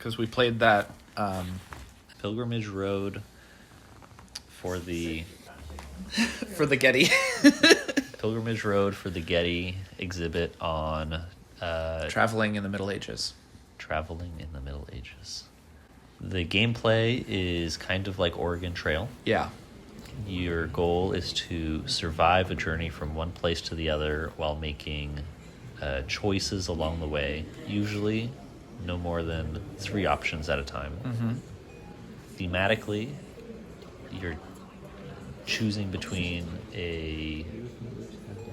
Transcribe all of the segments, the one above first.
because we played that Pilgrimage Road for the Getty. Pilgrimage Road for the Getty exhibit on Traveling in the Middle Ages. Traveling in the Middle Ages. The gameplay is kind of like Oregon Trail. Yeah. Your goal is to survive a journey from one place to the other while making choices along the way, usually no more than 3 options at a time. Mm-hmm. Thematically, you're choosing between a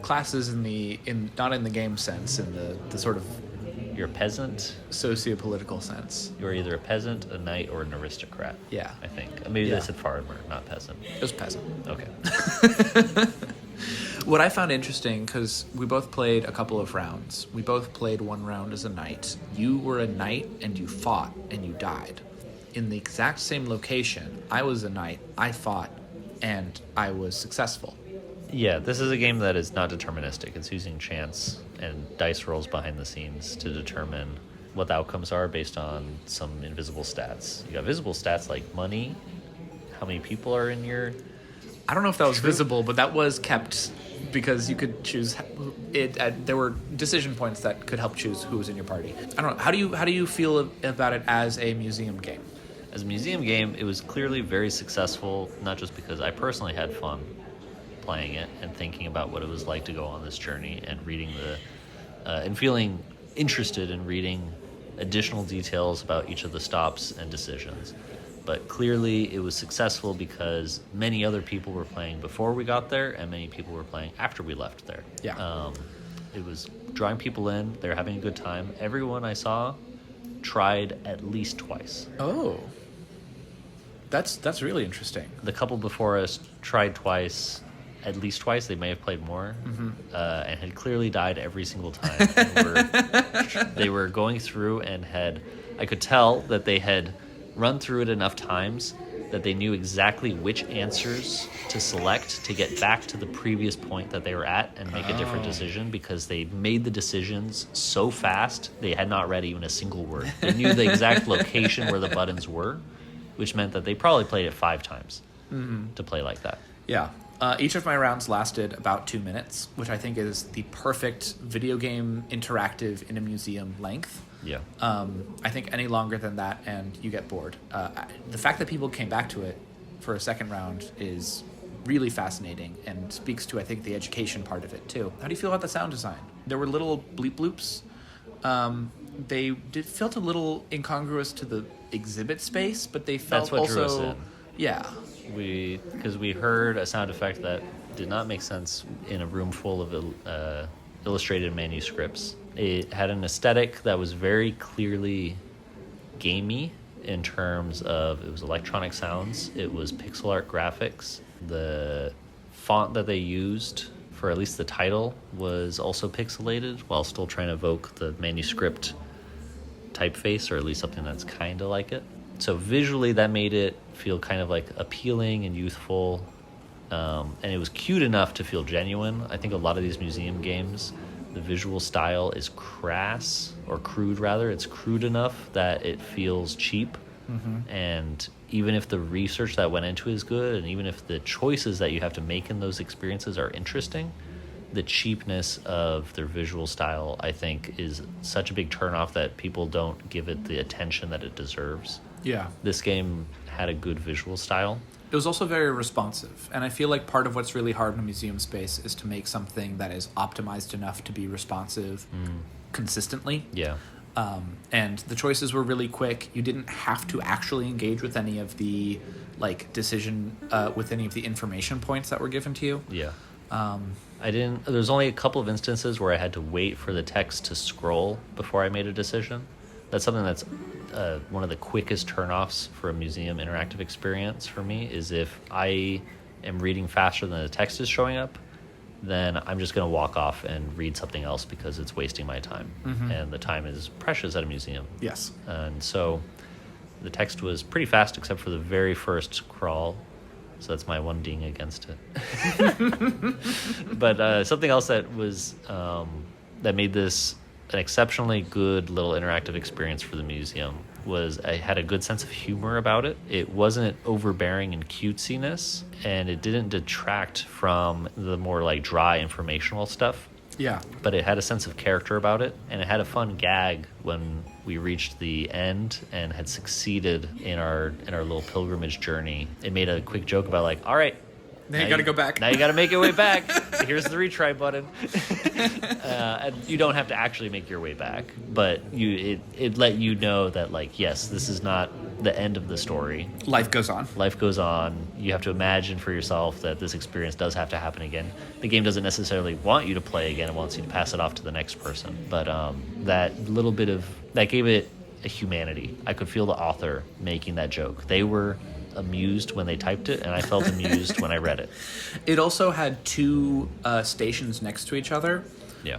classes not in the game sense, in the sort of you're a peasant, socio-political sense. You're either a peasant, a knight, or an aristocrat. Yeah, I think maybe they said farmer, not peasant. It was peasant. Okay. What I found interesting, because we both played a couple of rounds. We both played one round as a knight. You were a knight and you fought and you died. In the exact same location, I was a knight, I fought, and I was successful. Yeah, this is a game that is not deterministic. It's using chance and dice rolls behind the scenes to determine what the outcomes are based on some invisible stats. You got visible stats like money, how many people are in your... I don't know if that was visible, but that was kept because you could choose it. There were decision points that could help choose who was in your party. I don't know. How do you feel about it as a museum game? As a museum game, it was clearly very successful, not just because I personally had fun playing it and thinking about what it was like to go on this journey and reading and feeling interested in reading additional details about each of the stops and decisions. But clearly it was successful because many other people were playing before we got there and many people were playing after we left there. Yeah. It was drawing people in. They're having a good time. Everyone I saw tried at least twice. Oh. That's really interesting. The couple before us tried twice, at least twice. They may have played more, and had clearly died every single time. They were going through and I could tell that they had run through it enough times that they knew exactly which answers to select to get back to the previous point that they were at and make a different decision, because they made the decisions so fast they had not read even a single word. They knew the exact location where the buttons were, which meant that they probably played it 5 times to play like that. Yeah. Each of my rounds lasted about 2 minutes, which I think is the perfect video game interactive in a museum length. Yeah. I think any longer than that and you get bored. The fact that people came back to it for a second round is really fascinating and speaks to, I think, the education part of it too. How do you feel about the sound design? There were little bleep bloops. They felt a little incongruous to the exhibit space, but they felt That's what also... drew us in. Yeah. Because we heard a sound effect that did not make sense in a room full of illustrated manuscripts. It had an aesthetic that was very clearly gamey in terms of it was electronic sounds, it was pixel art graphics. The font that they used for at least the title was also pixelated while still trying to evoke the manuscript typeface, or at least something that's kind of like it. So visually that made it feel kind of like appealing and youthful, and it was cute enough to feel genuine. I think a lot of these museum games, the visual style is crass, or crude rather. It's crude enough that it feels cheap. And even if the research that went into it is good, and even if the choices that you have to make in those experiences are interesting, the cheapness of their visual style, I think, is such a big turnoff that people don't give it the attention that it deserves. Yeah. This game had a good visual style. It was also very responsive, and I feel like part of what's really hard in a museum space is to make something that is optimized enough to be responsive consistently. Yeah. And the choices were really quick. You didn't have to actually engage with any of the with any of the information points that were given to you. Yeah. There's only a couple of instances where I had to wait for the text to scroll before I made a decision. That's something that's one of the quickest turnoffs for a museum interactive experience for me, is if I am reading faster than the text is showing up, then I'm just going to walk off and read something else because it's wasting my time. And the time is precious at a museum. Yes. And so the text was pretty fast except for the very first crawl. So that's my one ding against it. But something else that was that made this an exceptionally good little interactive experience for the museum was it had a good sense of humor about it. It wasn't overbearing in cutesiness, and it didn't detract from the more like dry informational stuff. Yeah. But it had a sense of character about it, and it had a fun gag when we reached the end and had succeeded in our little pilgrimage journey. It made a quick joke about like, all right, Now you got to go back. Now you got to make your way back. Here's the retry button. And you don't have to actually make your way back, but it let you know that like, yes, this is not the end of the story. Life goes on. Life goes on. You have to imagine for yourself that this experience does have to happen again. The game doesn't necessarily want you to play again. It wants you to pass it off to the next person. But that little bit of that gave it a humanity. I could feel the author making that joke. They were amused when they typed it, and I felt amused when I read it. It also had two stations next to each other,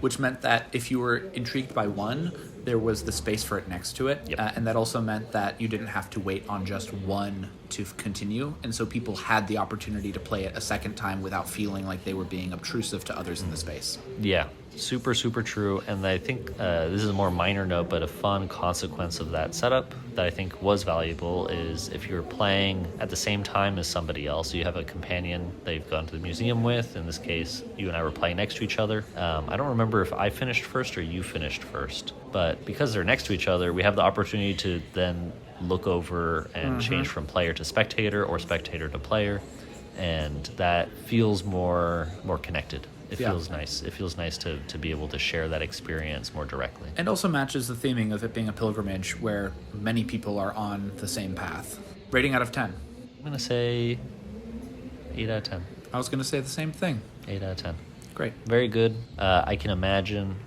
which meant that if you were intrigued by one, there was the space for it next to it. Yep. And that also meant that you didn't have to wait on just one to continue. And so people had the opportunity to play it a second time without feeling like they were being obtrusive to others in the space. Yeah, super, super true. And I think this is a more minor note, but a fun consequence of that setup that I think was valuable is if you're playing at the same time as somebody else, you have a companion that you've gone to the museum with. In this case, you and I were playing next to each other. I don't remember if I finished first or you finished first, but because they're next to each other, we have the opportunity to then look over and change from player to spectator or spectator to player, and that feels more connected. It feels nice. It feels nice to be able to share that experience more directly. And also matches the theming of it being a pilgrimage where many people are on the same path. Rating out of 10. I'm going to say 8 out of 10. I was going to say the same thing. 8 out of 10. Great. Very good. I can't imagine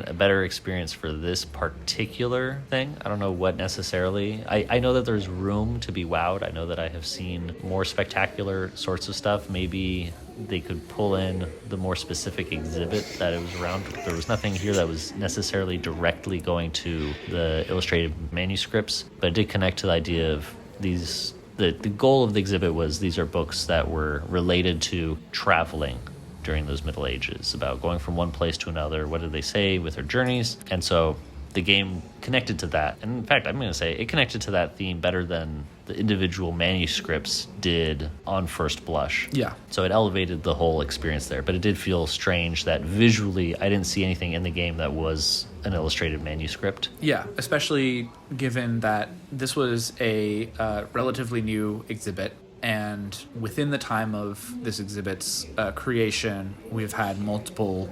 a better experience for this particular thing. I don't know what necessarily. I know that there's room to be wowed. I know that I have seen more spectacular sorts of stuff. Maybe they could pull in the more specific exhibit that it was around. There was nothing here that was necessarily directly going to the illustrated manuscripts, but it did connect to the idea of these. The goal of the exhibit was these are books that were related to traveling during those Middle Ages, about going from one place to another. What did they say with their journeys? And so the game connected to that. And in fact, I'm going to say it connected to that theme better than the individual manuscripts did on first blush. Yeah. So it elevated the whole experience there. But it did feel strange that visually I didn't see anything in the game that was an illustrated manuscript. Yeah, especially given that this was a relatively new exhibit. And within the time of this exhibit's creation, we've had multiple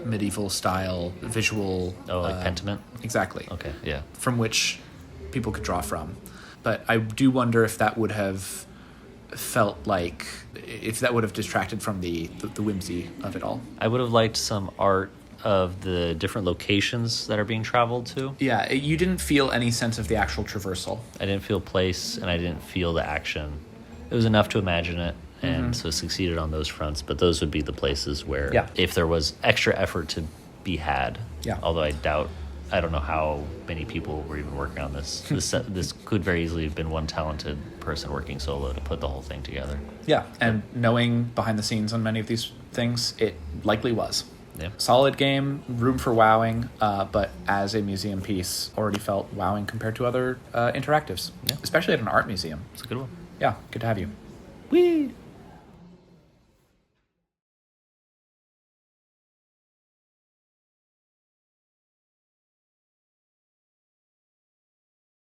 medieval-style visual... Oh, like Pentiment? Exactly. Okay, yeah. From which people could draw from. But I do wonder if that would have felt like... if that would have distracted from the whimsy of it all. I would have liked some art of the different locations that are being traveled to. Yeah, you didn't feel any sense of the actual traversal. I didn't feel place, and I didn't feel the action. It was enough to imagine it, and so it succeeded on those fronts. But those would be the places where, if there was extra effort to be had, although I don't know how many people were even working on this. This could very easily have been one talented person working solo to put the whole thing together. Yeah, and knowing behind the scenes on many of these things, it likely was. Yeah. Solid game, room for wowing, but as a museum piece, already felt wowing compared to other interactives, especially at an art museum. It's a good one. Yeah, good to have you. Whee!